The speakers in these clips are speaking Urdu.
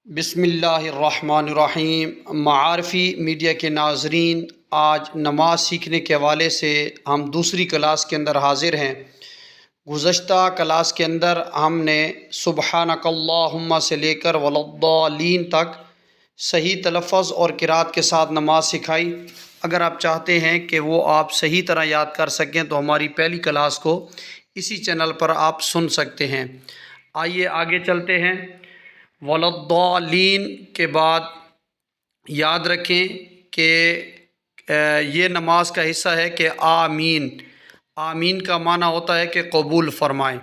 بسم اللہ الرحمن الرحیم۔ معارفی میڈیا کے ناظرین، آج نماز سیکھنے کے حوالے سے ہم دوسری کلاس کے اندر حاضر ہیں۔ گزشتہ کلاس کے اندر ہم نے سبحانک اللہم سے لے کر ولضالین تک صحیح تلفظ اور قرات کے ساتھ نماز سکھائی۔ اگر آپ چاہتے ہیں کہ وہ آپ صحیح طرح یاد کر سکیں تو ہماری پہلی کلاس کو اسی چینل پر آپ سن سکتے ہیں۔ آئیے آگے چلتے ہیں۔ ولضالین کے بعد یاد رکھیں کہ یہ نماز کا حصہ ہے کہ آمین۔ آمین کا معنی ہوتا ہے کہ قبول فرمائیں۔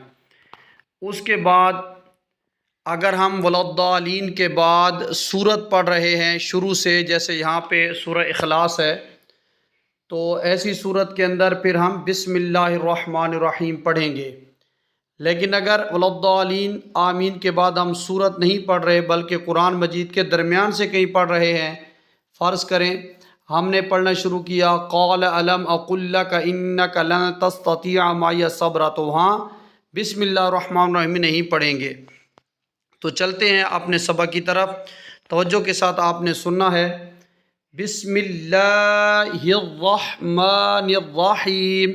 اس کے بعد اگر ہم ولضالین کے بعد سورت پڑھ رہے ہیں شروع سے، جیسے یہاں پہ سورہ اخلاص ہے، تو ایسی صورت کے اندر پھر ہم بسم اللہ الرحمن الرحیم پڑھیں گے۔ لیکن اگر ولضالین آمین کے بعد ہم سورت نہیں پڑھ رہے بلکہ قرآن مجید کے درمیان سے کہیں پڑھ رہے ہیں، فرض کریں ہم نے پڑھنا شروع کیا قال الم اقل لک انک لن تستطیع معی صبر، تو وہاں بسم اللہ الرحمن الرحیم نہیں پڑھیں گے۔ تو چلتے ہیں اپنے سبق کی طرف، توجہ کے ساتھ آپ نے سننا ہے۔ بسم اللہ الرحمن الرحیم،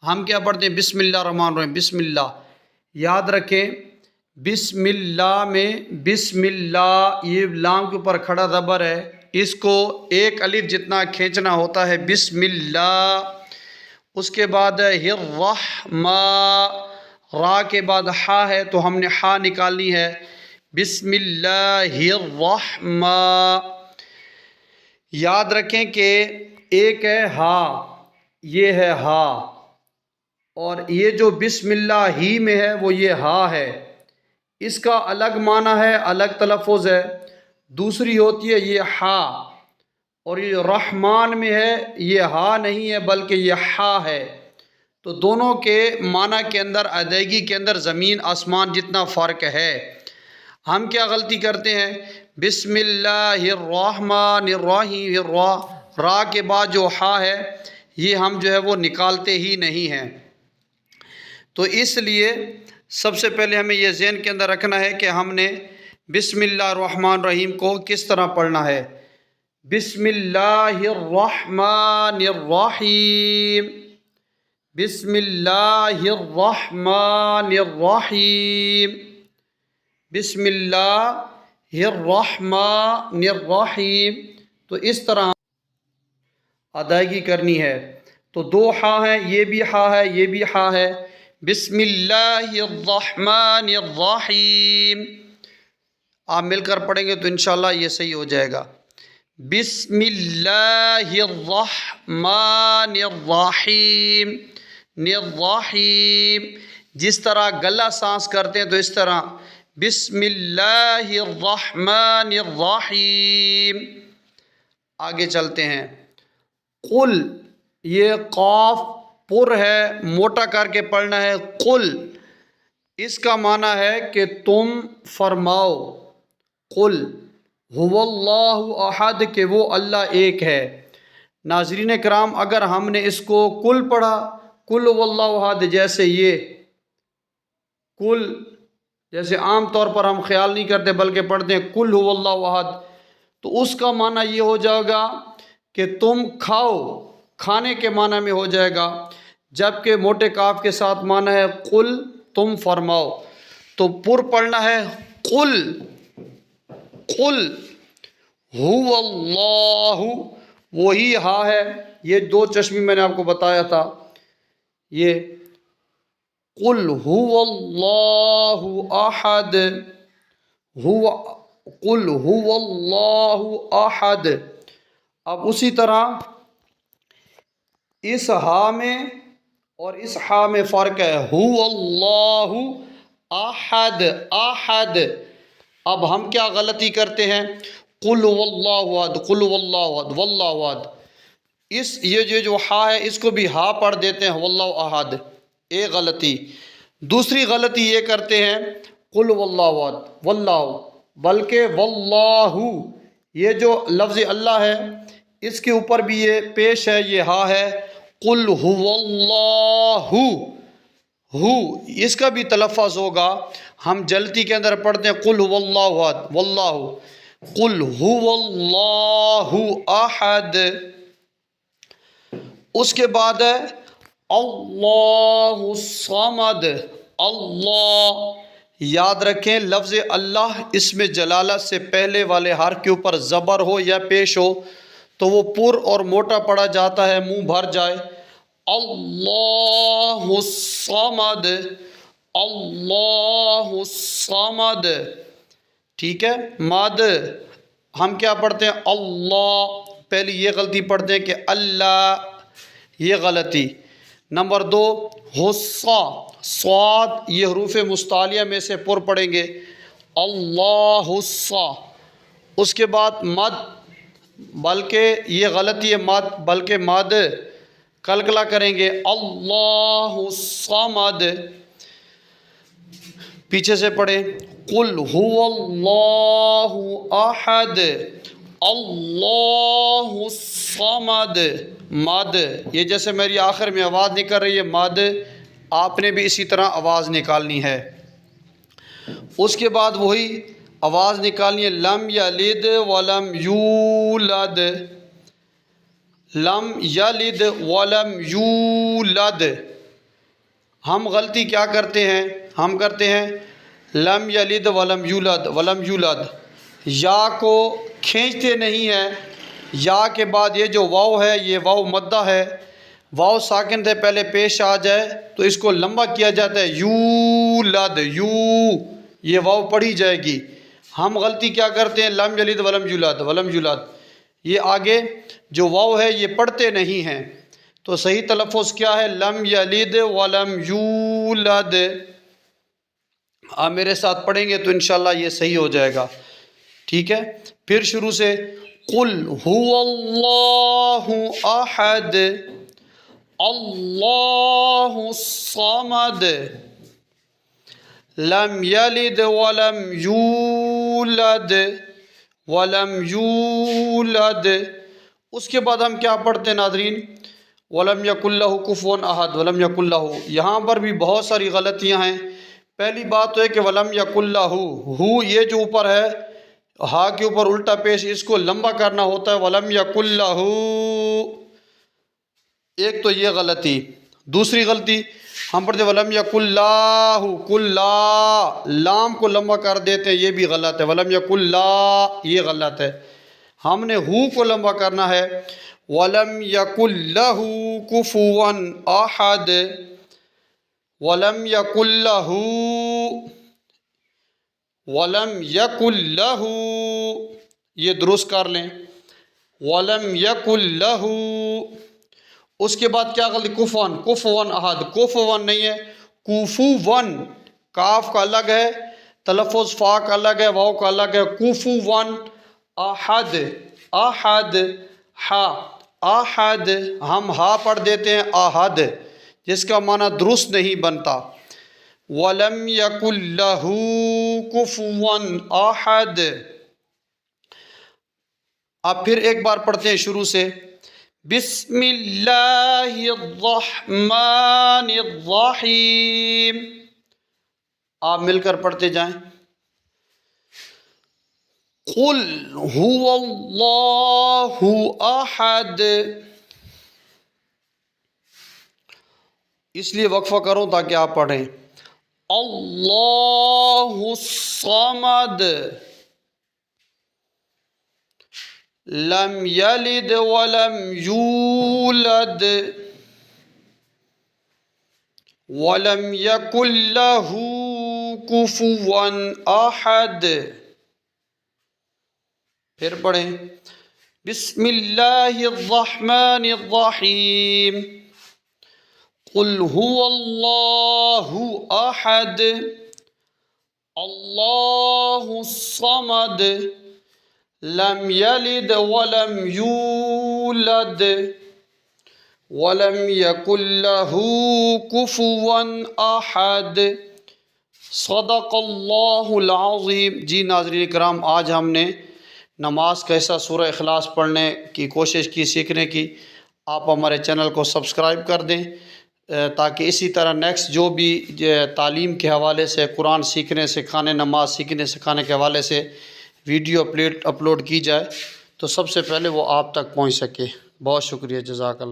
ہم کیا پڑھتے ہیں؟ بسم اللہ الرحمن الرحیم، بسم اللہ۔ یاد رکھیں بسم اللہ میں بسم اللہ، یہ لام کے اوپر کھڑا زبر ہے، اس کو ایک الف جتنا کھینچنا ہوتا ہے، بسم اللہ۔ اس کے بعد الرحمن، را کے بعد ہا ہے تو ہم نے ہا نکالنی ہے، بسم اللہ الرحمن۔ یاد رکھیں کہ ایک ہے ہا، یہ ہے ہا، اور یہ جو بسم اللہ ہی میں ہے وہ یہ ہا ہے، اس کا الگ معنی ہے، الگ تلفظ ہے۔ دوسری ہوتی ہے یہ ہا، اور یہ رحمان میں ہے یہ ہا نہیں ہے بلکہ یہ ہا ہے۔ تو دونوں کے معنی کے اندر، ادائیگی کے اندر زمین آسمان جتنا فرق ہے۔ ہم کیا غلطی کرتے ہیں؟ بسم اللہ الرحمن الرحیم، را کے بعد جو ہا ہے یہ ہم جو ہے وہ نکالتے ہی نہیں ہیں۔ تو اس لیے سب سے پہلے ہمیں یہ ذہن کے اندر رکھنا ہے کہ ہم نے بسم اللہ الرحمن الرحیم کو کس طرح پڑھنا ہے۔ بسم اللہ الرحمن الرحیم، بسم اللہ الرحمن الرحیم، بسم اللہ الرحمن الرحیم۔ تو اس طرح ادائیگی کرنی ہے۔ تو دو ہا ہیں، یہ بھی ہا ہے، یہ بھی ہا ہے۔ بسم اللہ الرحمن الرحیم، آپ مل کر پڑھیں گے تو انشاءاللہ یہ صحیح ہو جائے گا۔ بسم اللہ الرحمن الرحیم، الرحیم، جس طرح گلہ سانس کرتے ہیں تو اس طرح بسم اللہ الرحمن الرحیم۔ آگے چلتے ہیں۔ قل، یہ قاف پر ہے، موٹا کر کے پڑھنا ہے۔ قل، اس کا معنی ہے کہ تم فرماؤ۔ قل هو اللہ احد، کہ وہ اللہ ایک ہے۔ ناظرین کرام، اگر ہم نے اس کو کل پڑھا، قل هو اللہ احد، جیسے یہ کل، جیسے عام طور پر ہم خیال نہیں کرتے بلکہ پڑھتے ہیں قل هو اللہ احد، تو اس کا معنی یہ ہو جائے گا کہ تم کھاؤ، کھانے کے معنی میں ہو جائے گا، جبکہ موٹے کاف کے ساتھ معنی ہے قل، تم فرماؤ۔ تو پر پڑھنا ہے قل، قل هو اللہ، وہی ہا ہے، یہ دو چشمی میں نے آپ کو بتایا تھا، یہ قل هو اللہ احد، قل هو اللہ احد۔ اب اسی طرح اس ہا میں اور اس ہا میں فرق ہے، هو اللہ احد، احد۔ اب ہم کیا غلطی کرتے ہیں؟ قل هو اللہ احد، قل هو اللہ احد، واللہ احد، یہ جو ہا ہے اس کو بھی ہا پڑھ دیتے ہیں واللہ احد، ایک غلطی۔ دوسری غلطی یہ کرتے ہیں قل هو اللہ احد واللہ، بلکہ واللہ، یہ جو لفظ اللہ ہے اس کے اوپر بھی یہ پیش ہے، یہ ہا ہے۔ قل هو اللہ، ہو اس کا بھی تلفظ ہوگا، ہم جلتی کے اندر پڑھتے ہیں قل هو اللہ احد، واللہ قل هو اللہ احد. اس کے بعد ہے اللہ الصمد. اللہ، یاد رکھیں لفظ اللہ اس میں جلالت سے پہلے والے حرف کے اوپر زبر ہو یا پیش ہو تو وہ پر اور موٹا پڑا جاتا ہے، منہ بھر جائے. اللہ الصمد، اللہ الصمد. ٹھیک ہے. مد ہم کیا پڑھتے ہیں؟ اللہ، پہلی یہ غلطی پڑھتے ہیں کہ اللہ، یہ غلطی. نمبر 2 حصہ، صاد یہ حروف مستعلیہ میں سے پر پڑھیں گے، اللہ حصہ. اس کے بعد مد، بلکہ یہ غلطی ہے مد، بلکہ مد کلکلا کریں گے اللہ الصمد. پیچھے سے پڑھیں قل هو اللہ احد اللہ الصمد. مد یہ جیسے میری آخر میں آواز نکل رہی ہے مد، آپ نے بھی اسی طرح آواز نکالنی ہے. اس کے بعد وہی آواز نکالنی ہے لم یلد ولم یولد، لم یلد ولم یولد. ہم غلطی کیا کرتے ہیں؟ ہم کرتے ہیں لم یلد ولم یولد، ولم یولد، یا کو کھینچتے نہیں ہیں. یا کے بعد یہ جو واو ہے یہ واو مدہ ہے، واو ساکن سے پہلے پیش آ جائے تو اس کو لمبا کیا جاتا ہے یولد، یو یہ واو پڑھی جائے گی. ہم غلطی کیا کرتے ہیں؟ لم یلد ولم یولد، ولم یولد، یہ آگے جو واو ہے یہ پڑھتے نہیں ہیں. تو صحیح تلفظ کیا ہے؟ لم یلد ولم یولد. آپ میرے ساتھ پڑھیں گے تو انشاءاللہ یہ صحیح ہو جائے گا. ٹھیک ہے. پھر شروع سے قل هو اللہ احد اللہ الصمد لم یلد ولم یولد ولم یولد. اس کے بعد ہم کیا پڑھتے ہیں ناظرین؟ ولم یکن لہ کفوا احد، ولم یکن لہ. یہاں پر بھی بہت ساری غلطیاں ہیں. پہلی بات تو ہے کہ ولم یکن لہ، ہو یہ جو اوپر ہے ہا کے اوپر الٹا پیش، اس کو لمبا کرنا ہوتا ہے ولم یکن لہ. ایک تو یہ غلطی. دوسری غلطی ہم پڑھتے ولم یکن لاہ، کل لا، لام کو لمبا کر دیتے ہیں، یہ بھی غلط ہے. ولم یکن لا یہ غلط ہے. ہم نے ہو کو لمبا کرنا ہے ولم یکن لہ کفوا احد، ولم یکن لہ، ولم یکن لہ، یہ درست کر لیں ولم یکن لہ. اس کے بعد کیا غلطی؟ کفون، کفون احد، کفون نہیں ہے کوفون، کاف کا الگ ہے تلفظ، فا کا الگ ہے، واو کا الگ ہے. کوفون احد، احد، ہا، احد ہم ہا پڑھ دیتے ہیں احد، جس کا معنی درست نہیں بنتا. وَلَمْ يَكُنْ لَهُ كُفُوًا أَحَدٌ. اب پھر ایک بار پڑھتے ہیں شروع سے. بسم اللہ الرحمن الرحیم. آپ مل کر پڑھتے جائیں. قُلْ هُوَ اللَّهُ أَحَدٌ. اس لیے وقفہ کرو تاکہ آپ پڑھیں. اللہ الصمد لم یلد ولم یولد ولم یکن لہ کفوا احد. پھر پڑھیں. بسم اللہ الرحمن الرحیم. قل هو اللہ احد اللہ الصمد لم یلد ولم یولد ولم یکن لہ کفوا احد. صدق اللہ العظیم. جی ناظرین کرام، آج ہم نے نماز کا حصہ سورہ اخلاص پڑھنے کی کوشش کی، سیکھنے کی. آپ ہمارے چینل کو سبسکرائب کر دیں، تاکہ اسی طرح نیکسٹ جو بھی تعلیم کے حوالے سے، قرآن سیکھنے سکھانے، نماز سیکھنے سکھانے کے حوالے سے ویڈیو اپلوڈ کی جائے تو سب سے پہلے وہ آپ تک پہنچ سکے۔ بہت شکریہ، جزاک اللہ۔